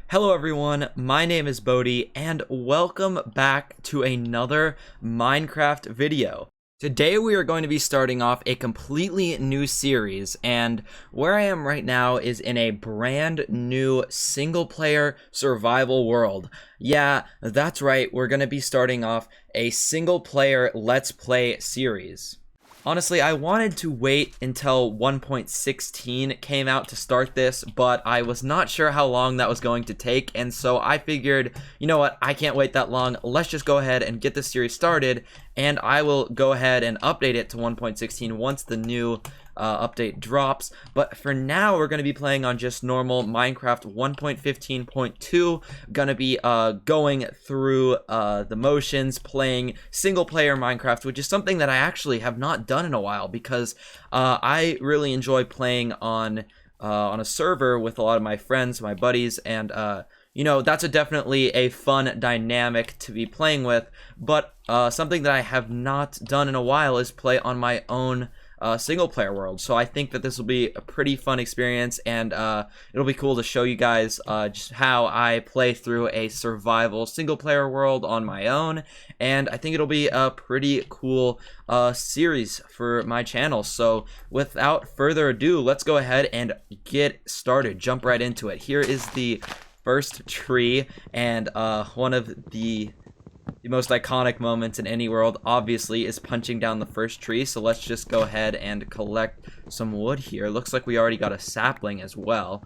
Hello everyone, my name is Bodhi, and welcome back to another Minecraft video. Today we are going to be starting off a completely new series, and where I am right now is in a brand new single-player survival world. Yeah, that's right, we're going to be starting off a single-player Let's Play series. Honestly, I wanted to wait until 1.16 came out to start this, but I was not sure how long that was going to take, and so I figured, you know what, I can't wait that long, let's just go ahead and get this series started, and I will go ahead and update it to 1.16 once the new update drops. But for now, we're going to be playing on just normal Minecraft 1.15.2. Going to be going through the motions, playing single player Minecraft, which is something that I actually have not done in a while, because I really enjoy playing on a server with a lot of my friends, my buddies, and you know, that's definitely a fun dynamic to be playing with. But something that I have not done in a while is play on my own single player world. So I think that this will be a pretty fun experience, and it'll be cool to show you guys just how I play through a survival single player world on my own. And I think it'll be a pretty cool series for my channel. So without further ado, let's go ahead and get started. Jump right into it. Here is the first tree, and one of the most iconic moments in any world, obviously, is punching down the first tree. So let's just go ahead and collect some wood here. Looks like we already got a sapling as well.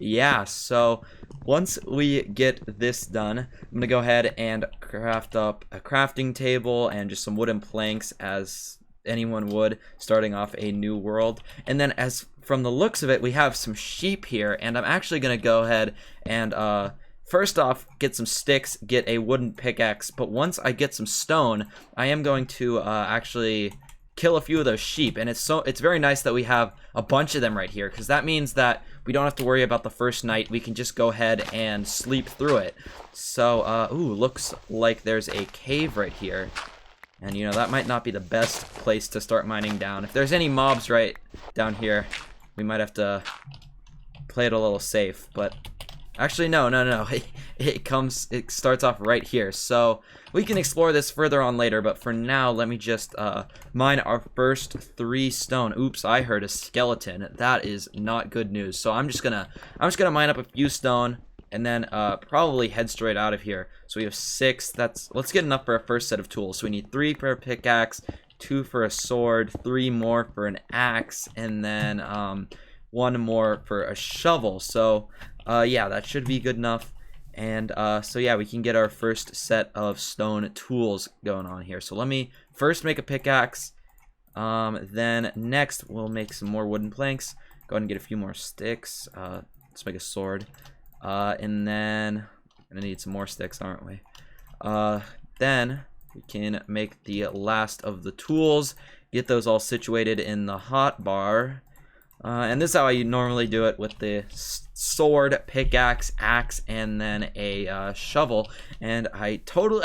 Yeah, so once we get this done, I'm gonna go ahead and craft up a crafting table and just some wooden planks, as anyone would starting off a new world. And then, as from the looks of it, we have some sheep here, and I'm actually gonna go ahead and first off, get some sticks, get a wooden pickaxe, but once I get some stone, I am going to actually kill a few of those sheep. And it's very nice that we have a bunch of them right here, because that means that we don't have to worry about the first night. We can just go ahead and sleep through it. So, ooh, looks like there's a cave right here. And, you know, that might not be the best place to start mining down. If there's any mobs right down here, we might have to play it a little safe, but actually, no. It starts off right here. So we can explore this further on later, but for now, let me just mine our first 3 stone. Oops, I heard a skeleton. That is not good news. So I'm just gonna mine up a few stone, and then probably head straight out of here. So we have 6. Let's get enough for our first set of tools. So we need 3 for a pickaxe, 2 for a sword, 3 more for an axe, and then 1 more for a shovel. So yeah, that should be good enough. And so yeah, we can get our first set of stone tools going on here. So let me first make a pickaxe. Then next we'll make some more wooden planks. Go ahead and get a few more sticks. Let's make a sword. And then we're gonna need some more sticks, aren't we? Then we can make the last of the tools. Get those all situated in the hotbar. And this is how I normally do it, with the sword, pickaxe, axe, and then a shovel. And I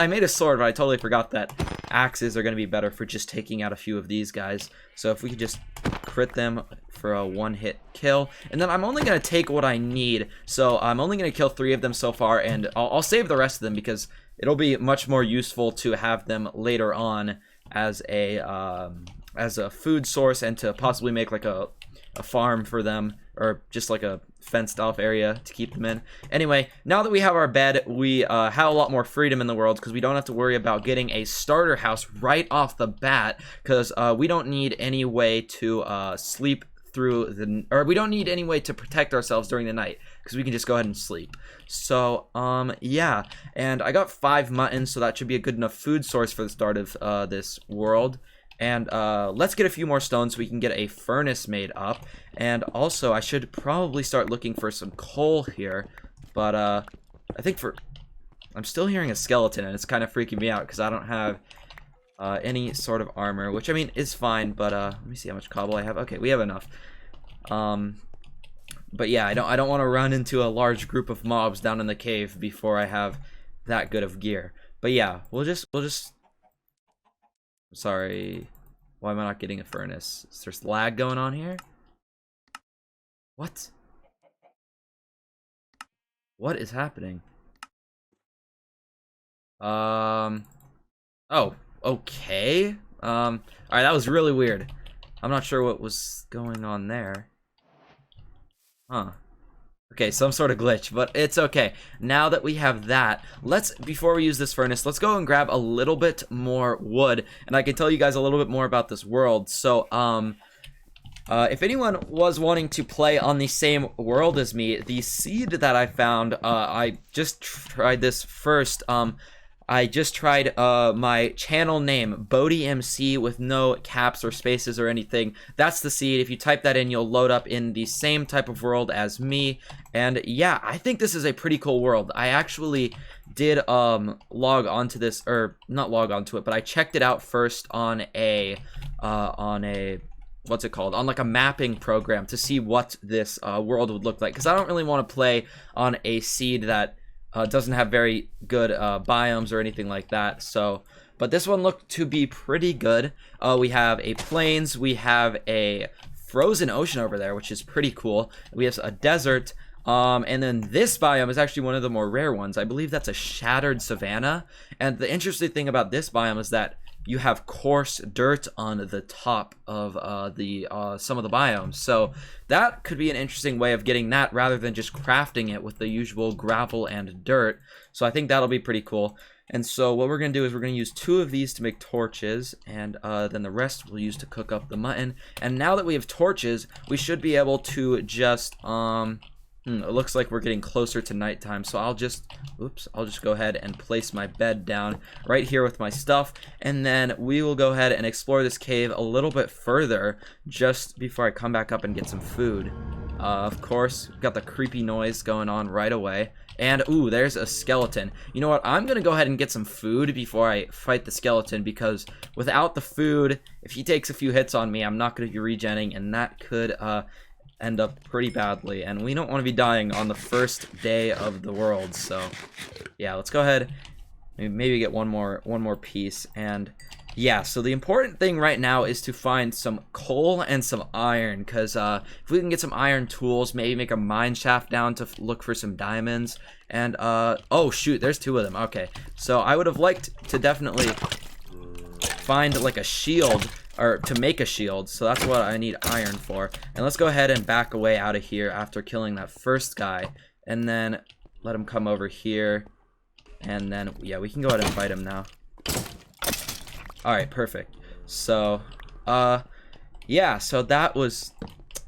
made a sword, but I totally forgot that axes are going to be better for just taking out a few of these guys. So if we could just crit them for a 1-hit kill. And then I'm only going to take what I need. So I'm only going to kill 3 of them so far, and I'll save the rest of them, because it'll be much more useful to have them later on as a food source, and to possibly make like a farm for them, or just like a fenced off area to keep them in. Anyway, now that we have our bed, we have a lot more freedom in the world, because we don't have to worry about getting a starter house right off the bat, because we don't need any way to sleep through or we don't need any way to protect ourselves during the night, because we can just go ahead and sleep. So yeah, and I got 5 mutton, so that should be a good enough food source for the start of this world. And let's get a few more stones so we can get a furnace made up. And also, I should probably start looking for some coal here. But I think I'm still hearing a skeleton, and it's kind of freaking me out, because I don't have any sort of armor, which, I mean, is fine. But let me see how much cobble I have. Okay, we have enough. But yeah, I don't want to run into a large group of mobs down in the cave before I have that good of gear. But yeah, we'll just sorry, why am I not getting a furnace? Is there lag going on here? What? What is happening? Oh, okay. Alright, that was really weird. I'm not sure what was going on there. Huh. Okay, some sort of glitch, but it's okay. Now that we have that, before we use this furnace, let's go and grab a little bit more wood, and I can tell you guys a little bit more about this world. So, if anyone was wanting to play on the same world as me, the seed that I found, I just tried this first. I just tried my channel name, BodieMC, with no caps or spaces or anything. That's the seed. If you type that in, you'll load up in the same type of world as me. And yeah, I think this is a pretty cool world. I actually did log onto this, or not log onto it, but I checked it out first on a what's it called, on like a mapping program to see what this world would look like, because I don't really want to play on a seed that doesn't have very good biomes or anything like that. So, but this one looked to be pretty good. We have a plains, we have a frozen ocean over there, which is pretty cool. We have a desert, and then this biome is actually one of the more rare ones. I believe that's a shattered savanna. And the interesting thing about this biome is that you have coarse dirt on the top of some of the biomes. So that could be an interesting way of getting that rather than just crafting it with the usual gravel and dirt. So I think that'll be pretty cool. And so what we're going to do is we're going to use 2 of these to make torches, and then the rest we'll use to cook up the mutton. And now that we have torches, we should be able to just it looks like we're getting closer to nighttime, so I'll just go ahead and place my bed down right here with my stuff, and then we will go ahead and explore this cave a little bit further just before I come back up and get some food. Of course, we've got the creepy noise going on right away, and ooh, there's a skeleton. You know what, I'm gonna go ahead and get some food before I fight the skeleton, because without the food, if he takes a few hits on me, I'm not gonna be regenning, and that could end up pretty badly, and we don't want to be dying on the first day of the world. So yeah, let's go ahead, maybe get one more piece. And yeah, so the important thing right now is to find some coal and some iron, because if we can get some iron tools, maybe make a mine shaft down to look for some diamonds. And oh shoot, there's 2 of them. Okay, so I would have liked to definitely find like a shield, or to make a shield, so that's what I need iron for. And let's go ahead and back away out of here after killing that first guy, and then let him come over here, and then yeah, we can go ahead and fight him now. Alright, perfect. So yeah, so that was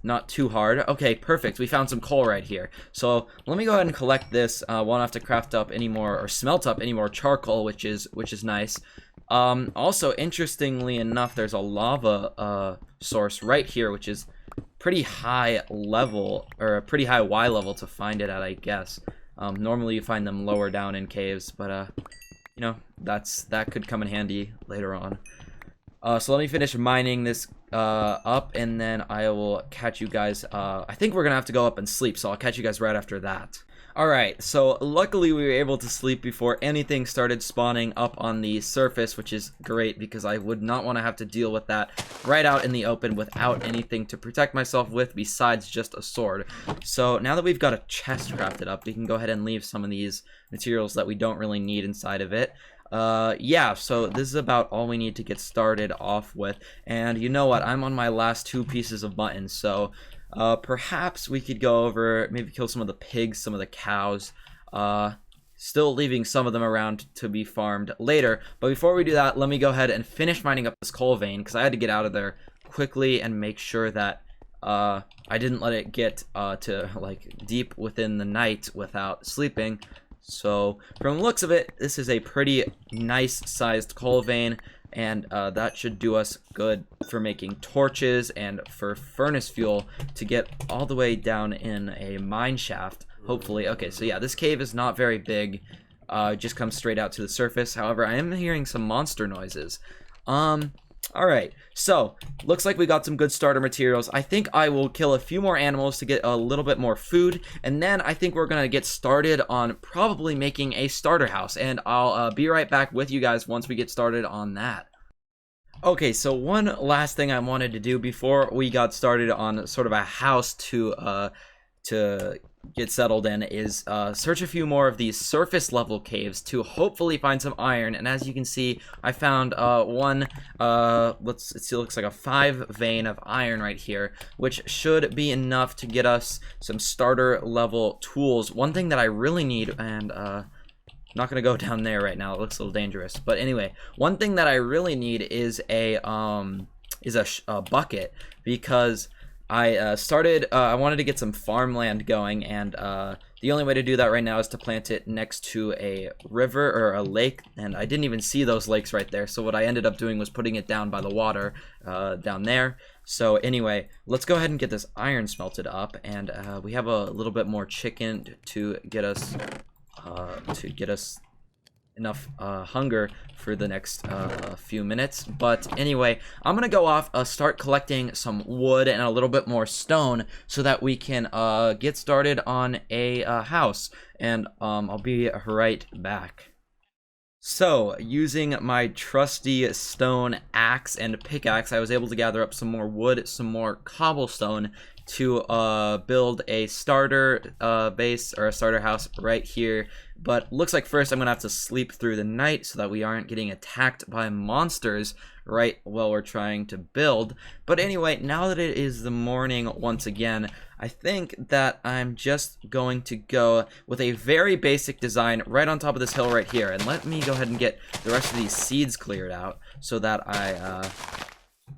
not too hard. Okay, perfect. We found some coal right here. So let me go ahead and collect this. Won't have to craft up any more, or smelt up any more charcoal, which is nice. Also, interestingly enough, there's a lava source right here, which is pretty high level, or a pretty high Y level to find it at, I guess. Normally you find them lower down in caves, but you know, that could come in handy later on. So let me finish mining this up, and then I will catch you guys. I think we're gonna have to go up and sleep, so I'll catch you guys right after that. Alright, so luckily we were able to sleep before anything started spawning up on the surface, which is great because I would not want to have to deal with that right out in the open without anything to protect myself with besides just a sword. So now that we've got a chest crafted up, we can go ahead and leave some of these materials that we don't really need inside of it. Yeah, so this is about all we need to get started off with. And you know what, I'm on my last 2 pieces of mutton, so perhaps we could go over, maybe kill some of the pigs, some of the cows, still leaving some of them around to be farmed later. But before we do that, let me go ahead and finish mining up this coal vein, because I had to get out of there quickly and make sure that I didn't let it get to like deep within the night without sleeping. So from the looks of it, this is a pretty nice sized coal vein, and that should do us good for making torches and for furnace fuel to get all the way down in a mine shaft, hopefully. Okay, so yeah, this cave is not very big, just comes straight out to the surface. However, I am hearing some monster noises. Alright, so looks like we got some good starter materials. I think I will kill a few more animals to get a little bit more food, and then I think we're gonna get started on probably making a starter house, and I'll be right back with you guys once we get started on that. Okay, so one last thing I wanted to do before we got started on sort of a house to get settled in is search a few more of these surface level caves to hopefully find some iron. And as you can see, I found one, let's see, it looks like a 5 vein of iron right here, which should be enough to get us some starter level tools. One thing that I really need, and I'm not gonna go down there right now, it looks a little dangerous, but anyway, one thing that I really need is a bucket, because I I wanted to get some farmland going, and the only way to do that right now is to plant it next to a river or a lake, and I didn't even see those lakes right there, so what I ended up doing was putting it down by the water down there. So anyway, let's go ahead and get this iron smelted up, and we have a little bit more chicken to get us enough hunger for the next few minutes. But anyway, I'm gonna go off, start collecting some wood and a little bit more stone so that we can get started on a house, and I'll be right back. So, using my trusty stone axe and pickaxe, I was able to gather up some more wood, some more cobblestone to build a starter base, or a starter house right here. But looks like first I'm gonna have to sleep through the night so that we aren't getting attacked by monsters right while we're trying to build. But anyway, now that it is the morning once again, I think that I'm just going to go with a very basic design right on top of this hill right here. And let me go ahead and get the rest of these seeds cleared out so that I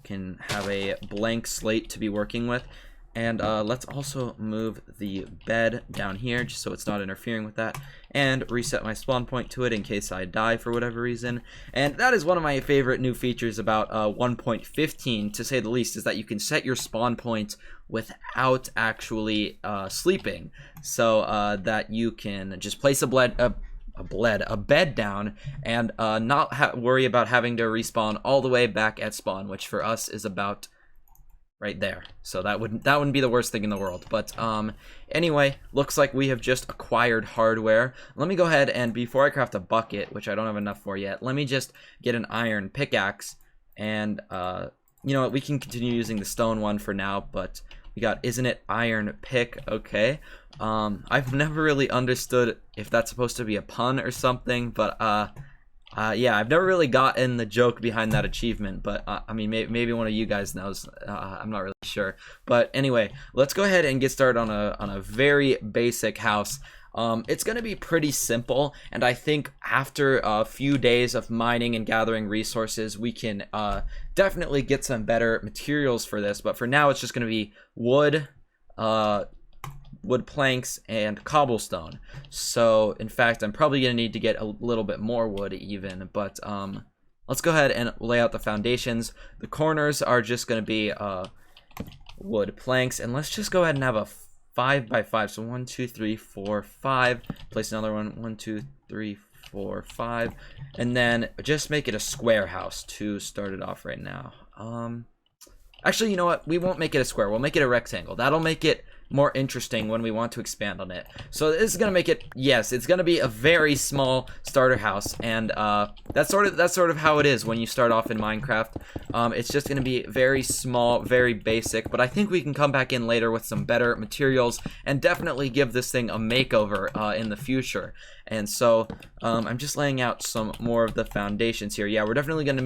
can have a blank slate to be working with. And let's also move the bed down here just so it's not interfering with that, and reset my spawn point to it in case I die for whatever reason. And that is one of my favorite new features about 1.15, to say the least, is that you can set your spawn point without actually sleeping, so that you can just place a bed down and not worry about having to respawn all the way back at spawn, which for us is about right there. So that wouldn't be the worst thing in the world. But anyway, looks like we have just acquired hardware. Let me go ahead and, before I craft a bucket, which I don't have enough for yet, let me just get an iron pickaxe, and you know what, we can continue using the stone one for now. But we got, isn't it iron pick? Okay. I've never really understood if that's supposed to be a pun or something, but yeah, I've never really gotten the joke behind that achievement, but I mean, maybe one of you guys knows. I'm not really sure. But anyway, let's go ahead and get started on a very basic house. It's going to be pretty simple, and I think after a few days of mining and gathering resources, we can definitely get some better materials for this. But for now, it's just going to be wood, wood planks, and cobblestone. So in fact, I'm probably gonna need to get a little bit more wood even, but let's go ahead and lay out the foundations. The corners are just gonna be wood planks, and let's just go ahead and have a 5 by 5. So 1 2 3 4 5, place another one, 1 2 3 4 5, and then just make it a square house to start it off right now. Actually, you know what, we won't make it a square, we'll make it a rectangle. That'll make it more interesting when we want to expand on it. So this is gonna make it, yes, it's gonna be a very small starter house, and that's sort of how it is when you start off in Minecraft. It's just gonna be very small, very basic, but I think we can come back in later with some better materials and definitely give this thing a makeover in the future. And so I'm just laying out some more of the foundations here. Yeah, we're definitely gonna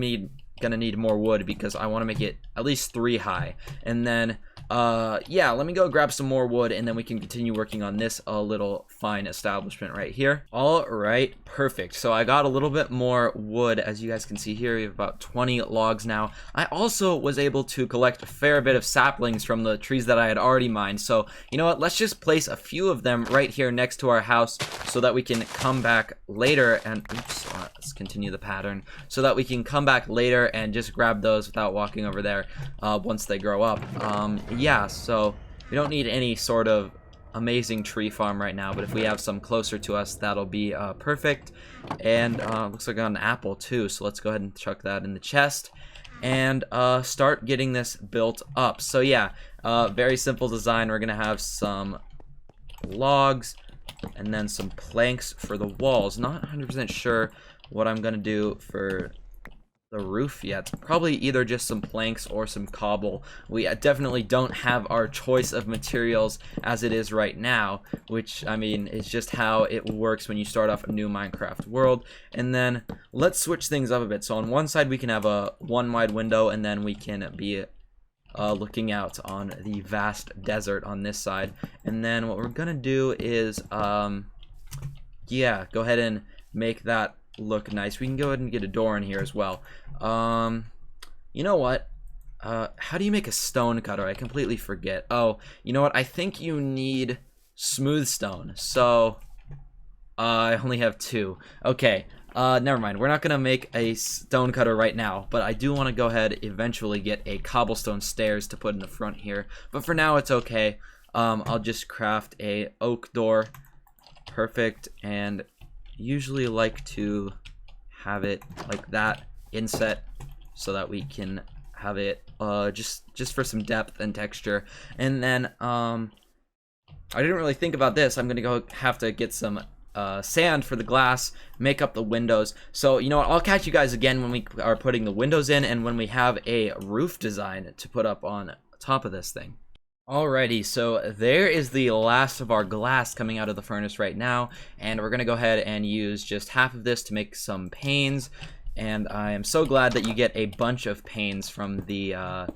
need more wood because I want to make it at least 3 high. And then yeah, let me go grab some more wood, and then we can continue working on this little fine establishment right here. All right, perfect. So I got a little bit more wood. As you guys can see here, we have about 20 logs now. I also was able to collect a fair bit of saplings from the trees that I had already mined. So you know what, let's just place a few of them right here next to our house so that we can come back later and, oops, let's continue the pattern, so that we can come back later and just grab those without walking over there once they grow up. Yeah, so we don't need any sort of amazing tree farm right now, but if we have some closer to us, that'll be perfect. And looks like I got an apple too, so let's go ahead and chuck that in the chest and start getting this built up. So yeah, very simple design. We're gonna have some logs and then some planks for the walls. Not 100% sure what I'm gonna do for the roof yet. Probably either just some planks or some cobble. We definitely don't have our choice of materials as it is right now, which, I mean, is just how it works when you start off a new Minecraft world. And then let's switch things up a bit. So on one side we can have a one wide window, and then we can be looking out on the vast desert on this side. And then what we're gonna do is yeah, go ahead and make that look nice. We can go ahead and get a door in here as well. You know what? How do you make a stone cutter? I completely forget. Oh, you know what? I think you need smooth stone. So, I only have 2. Okay, never mind. We're not gonna make a stone cutter right now, but I do want to go ahead eventually get a cobblestone stairs to put in the front here. But for now, it's okay. I'll just craft a oak door. Perfect. And usually like to have it like that inset so that we can have it just for some depth and texture. And then I didn't really think about this. I'm gonna have to get some sand for the glass, make up the windows. So you know what, I'll catch you guys again when we are putting the windows in and when we have a roof design to put up on top of this thing. Alrighty, so there is the last of our glass coming out of the furnace right now, and we're gonna go ahead and use just half of this to make some panes. And I am so glad that you get a bunch of panes from the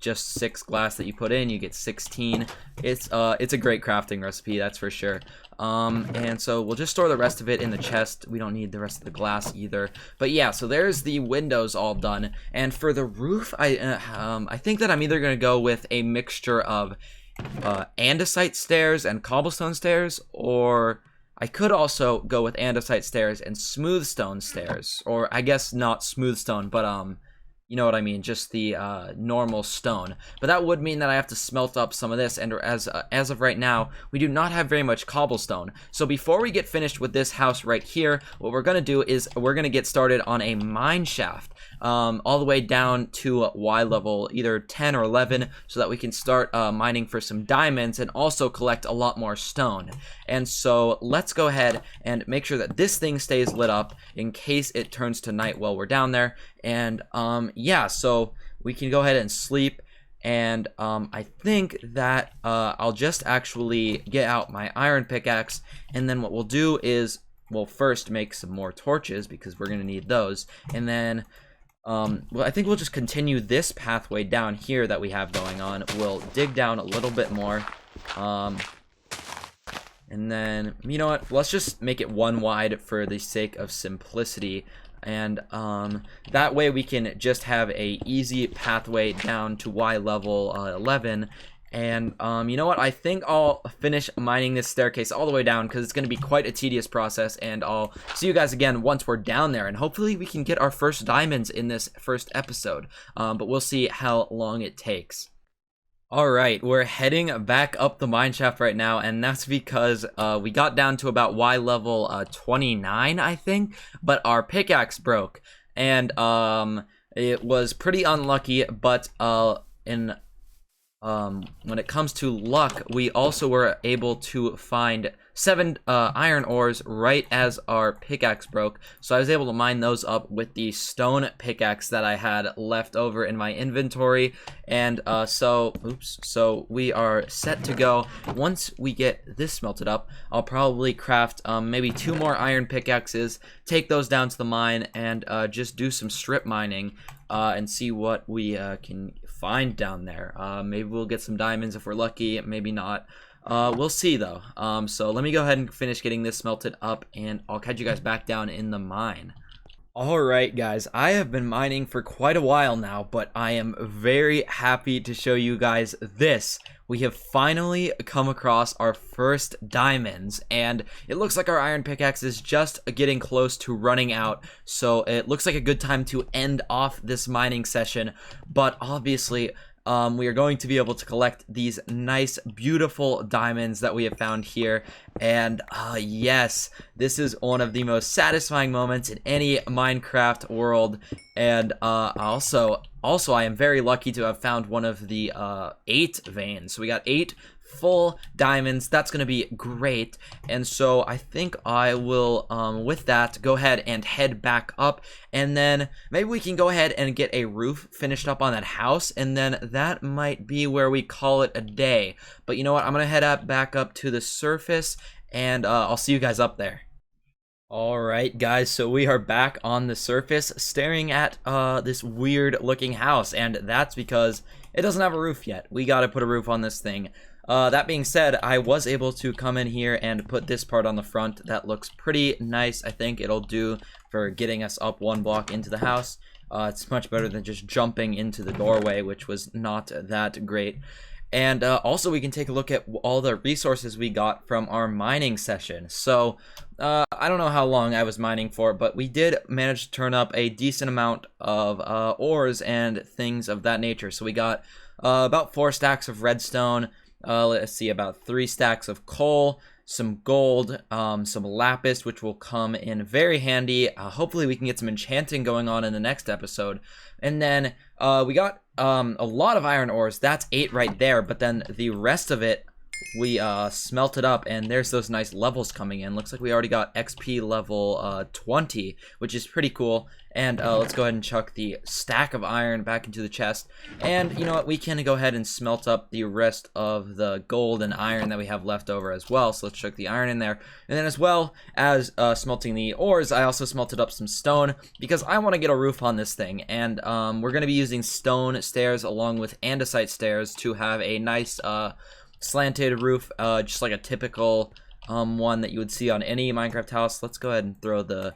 just 6 glass that you put in. You get 16. It's a great crafting recipe, that's for sure. And so we'll just store the rest of it in the chest. We don't need the rest of the glass either. But yeah, so there's the windows all done. And for the roof, I think that I'm either gonna go with a mixture of andesite stairs and cobblestone stairs, or I could also go with andesite stairs and smooth stone stairs, or I guess not smooth stone, but you know what I mean, just the normal stone. But that would mean that I have to smelt up some of this, and as of right now, we do not have very much cobblestone. So before we get finished with this house right here, what we're gonna do is we're gonna get started on a mine shaft, all the way down to Y level, either 10 or 11, so that we can start mining for some diamonds and also collect a lot more stone. And so let's go ahead and make sure that this thing stays lit up in case it turns to night while we're down there. And yeah, so we can go ahead and sleep. And I think that I'll just actually get out my iron pickaxe, and then what we'll do is we'll first make some more torches because we're gonna need those. And then well, I think we'll just continue this pathway down here that we have going on. We'll dig down a little bit more, and then, you know what, let's just make it 1 wide for the sake of simplicity. And that way we can just have a easy pathway down to Y level 11. And you know what, I think I'll finish mining this staircase all the way down because it's going to be quite a tedious process, and I'll see you guys again once we're down there, and hopefully we can get our first diamonds in this first episode, but we'll see how long it takes. Alright, we're heading back up the mine shaft right now, and that's because we got down to about Y level 29, I think, but our pickaxe broke, and it was pretty unlucky. But when it comes to luck, we also were able to find 7 iron ores right as our pickaxe broke, so I was able to mine those up with the stone pickaxe that I had left over in my inventory. And so we are set to go. Once we get this smelted up, I'll probably craft maybe 2 more iron pickaxes, take those down to the mine, and just do some strip mining and see what we can find down there. Maybe we'll get some diamonds if we're lucky, maybe not. We'll see though. So let me go ahead and finish getting this smelted up, and I'll catch you guys back down in the mine. Alright guys, I have been mining for quite a while now, but I am very happy to show you guys this. We have finally come across our first diamonds, and it looks like our iron pickaxe is just getting close to running out, so it looks like a good time to end off this mining session. But obviously, we are going to be able to collect these nice, beautiful diamonds that we have found here. And yes, this is one of the most satisfying moments in any Minecraft world. And also I am very lucky to have found one of the 8 veins. So we got 8 full diamonds. That's gonna be great. And so I think I will, with that, go ahead and head back up, and then maybe we can go ahead and get a roof finished up on that house, and then that might be where we call it a day. But you know what, I'm gonna head up back up to the surface, and I'll see you guys up there. Alright guys, so we are back on the surface staring at this weird looking house, and that's because it doesn't have a roof yet. We gotta put a roof on this thing. That being said, I was able to come in here and put this part on the front. That looks pretty nice. I think it'll do for getting us up one block into the house. It's much better than just jumping into the doorway, which was not that great. And also we can take a look at all the resources we got from our mining session. So I don't know how long I was mining for, but we did manage to turn up a decent amount of ores and things of that nature. So we got about 4 stacks of redstone, let's see, about 3 stacks of coal, some gold, some lapis, which will come in very handy. Hopefully we can get some enchanting going on in the next episode. And then we got a lot of iron ores. That's 8 right there, but then the rest of it we smelted up, and there's those nice levels coming in. Looks like we already got XP level 20, which is pretty cool. And let's go ahead and chuck the stack of iron back into the chest. And you know what, we can go ahead and smelt up the rest of the gold and iron that we have left over as well. So let's chuck the iron in there. And then as well as smelting the ores, I also smelted up some stone because I want to get a roof on this thing. And we're going to be using stone stairs along with andesite stairs to have a nice slanted roof, just like a typical one that you would see on any Minecraft house. Let's go ahead and throw the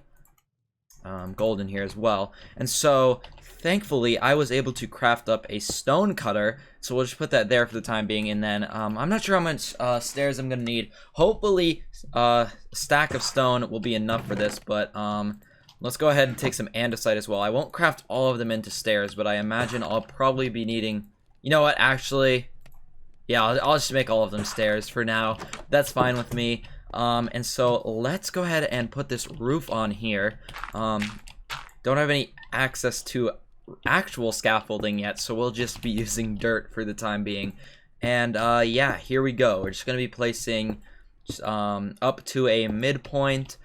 gold in here as well. And so thankfully I was able to craft up a stone cutter, so we'll just put that there for the time being. And then I'm not sure how much stairs I'm gonna need. Hopefully a stack of stone will be enough for this, but let's go ahead and take some andesite as well. I won't craft all of them into stairs, but I imagine I'll probably be needing, you know what, actually, yeah, I'll just make all of them stairs for now. That's fine with me. And so let's go ahead and put this roof on here. Don't have any access to actual scaffolding yet, so we'll just be using dirt for the time being. And yeah, here we go. We're just gonna be placing up to a midpoint.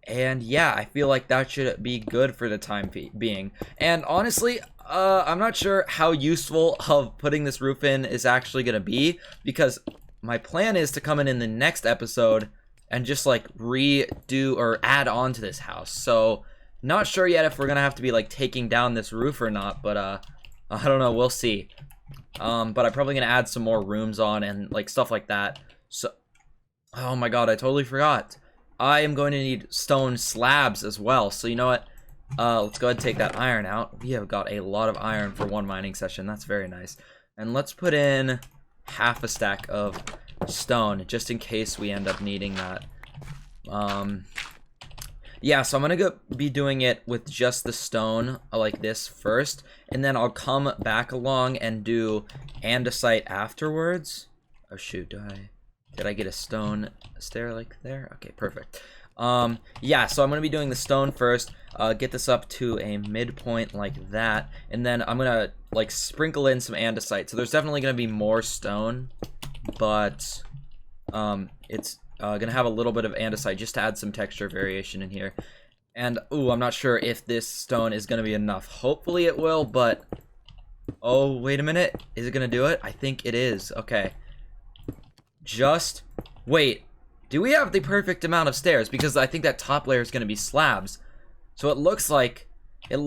And yeah, I feel like that should be good for the time being. And honestly, I'm not sure how useful of putting this roof in is actually gonna be, because my plan is to come in the next episode and just like redo or add on to this house. So not sure yet if we're gonna have to be like taking down this roof or not, but I don't know, we'll see. But I'm probably gonna add some more rooms on and like stuff like that. So, oh my god, I totally forgot. I am going to need stone slabs as well. So you know what? Let's go ahead and take that iron out. We have got a lot of iron for one mining session. That's very nice. And let's put in half a stack of stone just in case we end up needing that. Yeah, so I'm gonna be doing it with just the stone like this first, and then I'll come back along and do andesite afterwards. Oh shoot, did I get a stone stair like there? Okay, perfect. Yeah, so I'm gonna be doing the stone first, get this up to a midpoint like that, and then I'm gonna like sprinkle in some andesite. So there's definitely gonna be more stone, but it's gonna have a little bit of andesite just to add some texture variation in here. And ooh, I'm not sure if this stone is gonna be enough. Hopefully it will, but oh, wait a minute, is it gonna do it? I think it is. Okay, just wait. Do we have the perfect amount of stairs? Because I think that top layer is gonna be slabs. So it looks like we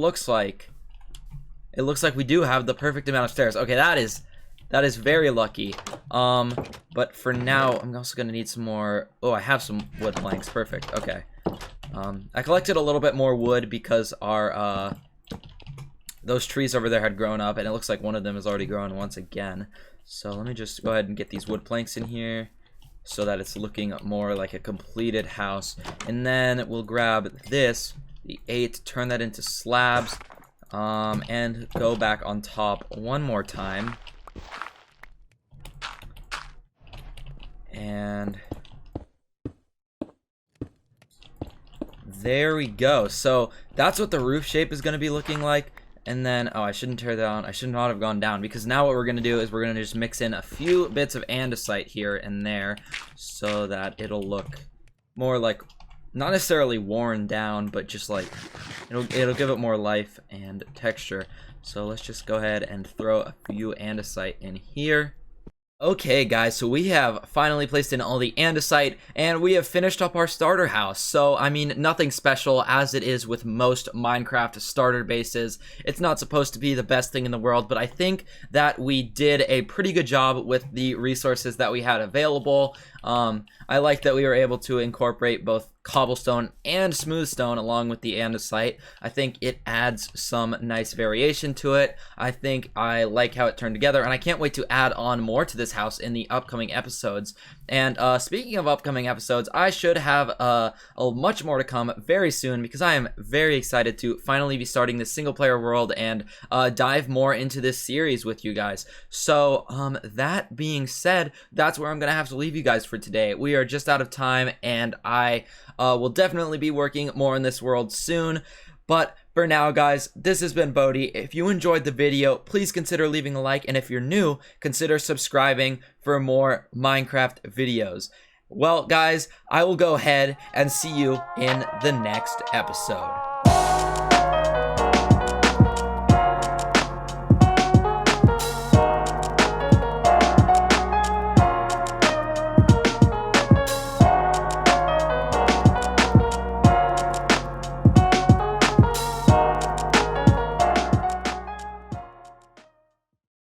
do have the perfect amount of stairs. Okay, that is very lucky. But for now, I'm also gonna need some more. Oh, I have some wood planks. Perfect. Okay. I collected a little bit more wood because our those trees over there had grown up, and it looks like one of them has already grown once again. So let me just go ahead and get these wood planks in here so that it's looking more like a completed house. And then we'll grab this, the 8, turn that into slabs, and go back on top one more time. And there we go. So that's what the roof shape is going to be looking like. And then, oh, I shouldn't tear down. I should not have gone down, because now what we're going to do is we're going to just mix in a few bits of andesite here and there so that it'll look more like, not necessarily worn down, but just like, it'll give it more life and texture. So let's just go ahead and throw a few andesite in here. Okay guys, so we have finally placed in all the andesite, and we have finished up our starter house. So, I mean, nothing special, as it is with most Minecraft starter bases. It's not supposed to be the best thing in the world, but I think that we did a pretty good job with the resources that we had available. I like that we were able to incorporate both cobblestone and smooth stone along with the andesite. I think it adds some nice variation to it. I think I like how it turned together, and I can't wait to add on more to this house in the upcoming episodes. And speaking of upcoming episodes, I should have a much more to come very soon, because I am very excited to finally be starting this single player world and dive more into this series with you guys. So that being said, that's where I'm gonna have to leave you guys for today. We are just out of time, and I will definitely be working more in this world soon. But for now, guys, this has been Bodhi. If you enjoyed the video, please consider leaving a like, and if you're new, consider subscribing for more Minecraft videos. Well, guys, I will go ahead and see you in the next episode.